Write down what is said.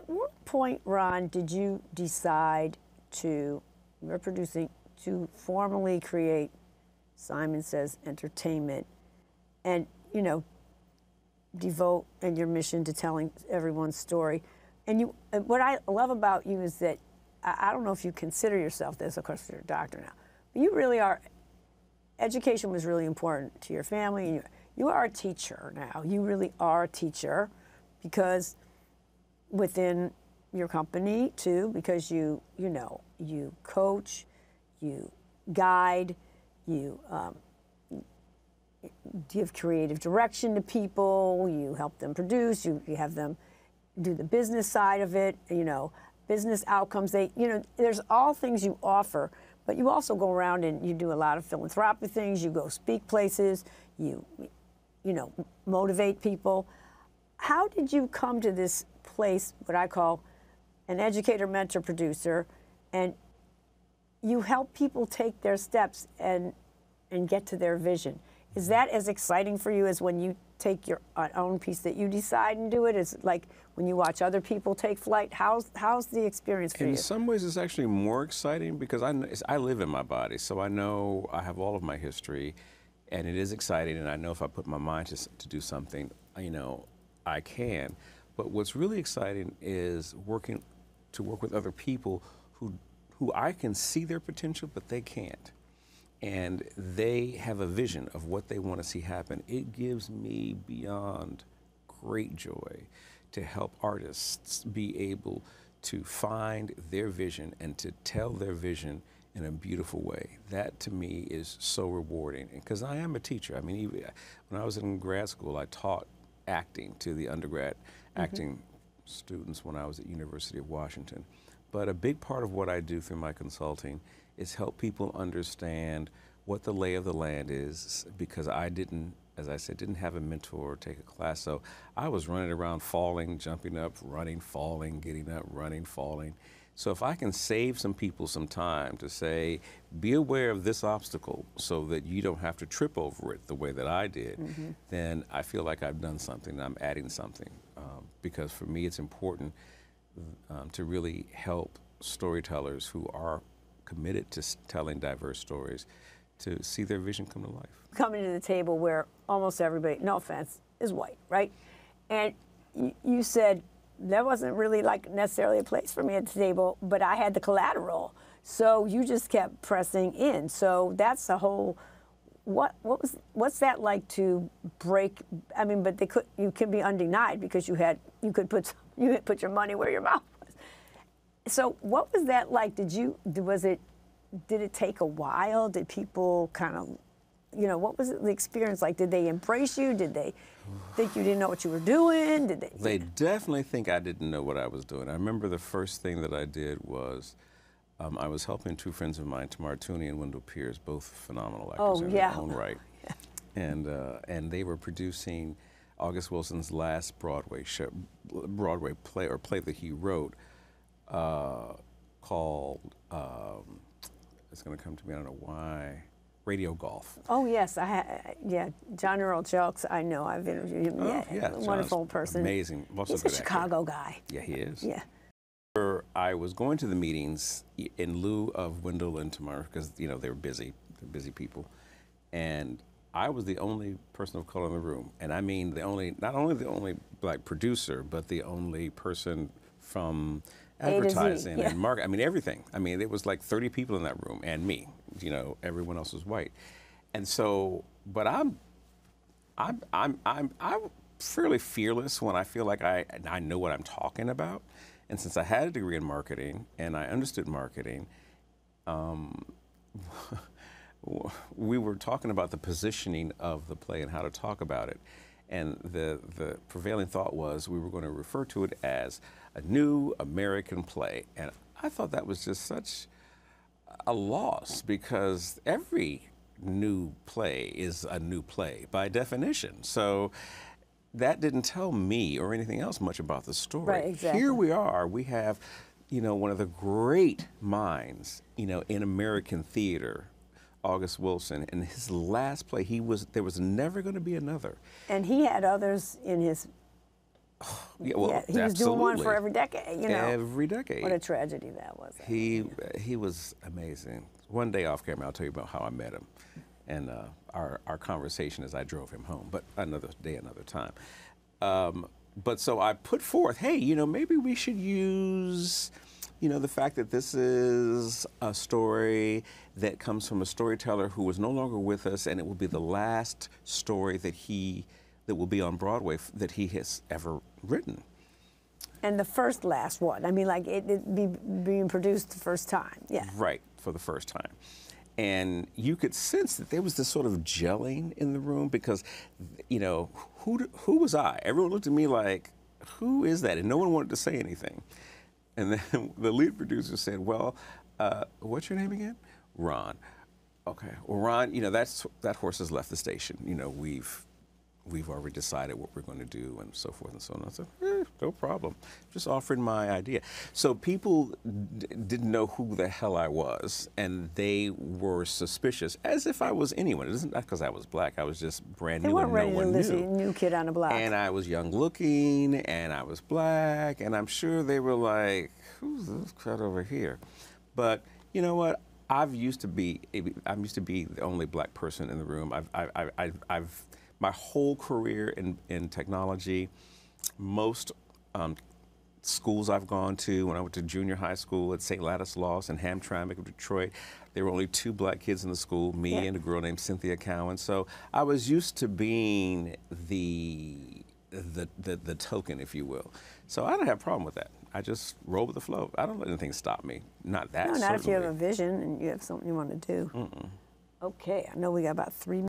what point, Ron, did you decide to, you're producing, to formally create Simon Says Entertainment and, you know, devote and your mission to telling everyone's story? And you, what I love about you is that, I don't know if you consider yourself this, of course you're a doctor now, but you really are, education was really important to your family. You are a teacher now. You really are a teacher because within your company too, because you know, you coach, you guide, you give creative direction to people, you help them produce, you have them do the business side of it, you know, business outcomes. They, you know, there's all things you offer, but you also go around and you do a lot of philanthropic things. You go speak places, you know, motivate people. How did you come to this place, what I call an educator, mentor, producer, and you help people take their steps and get to their vision? Is that as exciting for you as when you take your own piece that you decide and do it? Is it like when you watch other people take flight? How's the experience for you? In some ways, it's actually more exciting because I live in my body, so I know I have all of my history, and it is exciting. And I know if I put my mind to do something, you know, I can. But what's really exciting is work with other people who I can see their potential, but they can't. And they have a vision of what they want to see happen. It gives me beyond great joy to help artists be able to find their vision and to tell their vision in a beautiful way. That to me is so rewarding, because I am a teacher. I mean, even when I was in grad school, I taught acting to the undergrad acting students when I was at University of Washington. But a big part of what I do through my consulting is help people understand what the lay of the land is, because I didn't, as I said, didn't have a mentor or take a class. So I was running around falling, jumping up, running, falling, getting up, running, falling. So if I can save some people some time to say, be aware of this obstacle so that you don't have to trip over it the way that I did, then I feel like I've done something, I'm adding something. Because for me it's important to really help storytellers who are committed to telling diverse stories to see their vision come to life. Coming to the table where almost everybody, no offense, is white, right? And you said there wasn't really like necessarily a place for me at the table, but I had the collateral. So you just kept pressing in. So that's a whole, what's that like to break? I mean, but you can be undenied because you could put your money where your mouth was. So what was that like? Did it take a while? Did people kind of, you know, what was the experience like? Did they embrace you? Did they think you didn't know what you were doing? Did they? They definitely think I didn't know what I was doing. I remember the first thing that I did was I was helping two friends of mine, Tamar Tooney and Wendell Pierce, both phenomenal actors in their own right. And they were producing August Wilson's last Broadway play that he wrote called, it's going to come to me, I don't know why, Radio Golf. Oh yes, yeah, John Earl Jelks, I know, I've interviewed him. Oh, yeah, wonderful person. Amazing. He's a Chicago guy. Yeah, he is. Yeah. I was going to the meetings in lieu of Wendell and Tamar because, you know, they were busy, they're busy people. And I was the only person of color in the room. And I mean, not only the only black producer, but the only person from advertising and marketing. I mean, everything. I mean, there was like 30 people in that room and me, you know, everyone else was white. And so, but I'm fairly fearless when I feel like I know what I'm talking about. And since I had a degree in marketing and I understood marketing, we were talking about the positioning of the play and how to talk about it. And the prevailing thought was we were going to refer to it as a new American play. And I thought that was just such a loss, because every new play is a new play by definition. So that didn't tell me or anything else much about the story. Right, exactly. Here we are, we have, you know, one of the great minds, you know, in American theater, August Wilson, and his last play, there was never going to be another. And he had others in his Yeah, well, Yeah, he was doing one for absolutely. every decade, you know. Every decade. What a tragedy that was. He was amazing. One day off camera, I'll tell you about how I met him, and our conversation as I drove him home. But another day, another time. But so I put forth, hey, you know, maybe we should use, you know, the fact that this is a story that comes from a storyteller who is no longer with us, and it will be the last story that will be on Broadway that he has ever written. And the last one. I mean, like it being produced the first time. Yeah. Right, for the first time. And you could sense that there was this sort of gelling in the room because, you know, who was I? Everyone looked at me like, who is that? And no one wanted to say anything. And then the lead producer said, well, what's your name again? Ron. Okay. Well, Ron, you know, that horse has left the station. You know, we've already decided what we're going to do and so forth and so on. I said, no problem. Just offering my idea. So people didn't know who the hell I was, and they were suspicious, as if I was anyone. It isn't because I was black. I was just brand new and no one knew. They weren't ready to listen, new kid on the block. And I was young looking, and I was black, and I'm sure they were like, who's this crowd over here? But you know what? I'm used to be the only black person in the room. I've my whole career in technology, most schools I've gone to, when I went to junior high school at St. Ladislaus and Hamtramck of Detroit, there were only 2 black kids in the school, me and a girl named Cynthia Cowan. So I was used to being the token, if you will. So I don't have a problem with that. I just roll with the flow. I don't let anything stop me. Not that, No, not certainly. if you have a vision and you have something you want to do. Okay, I know we got about 3 minutes.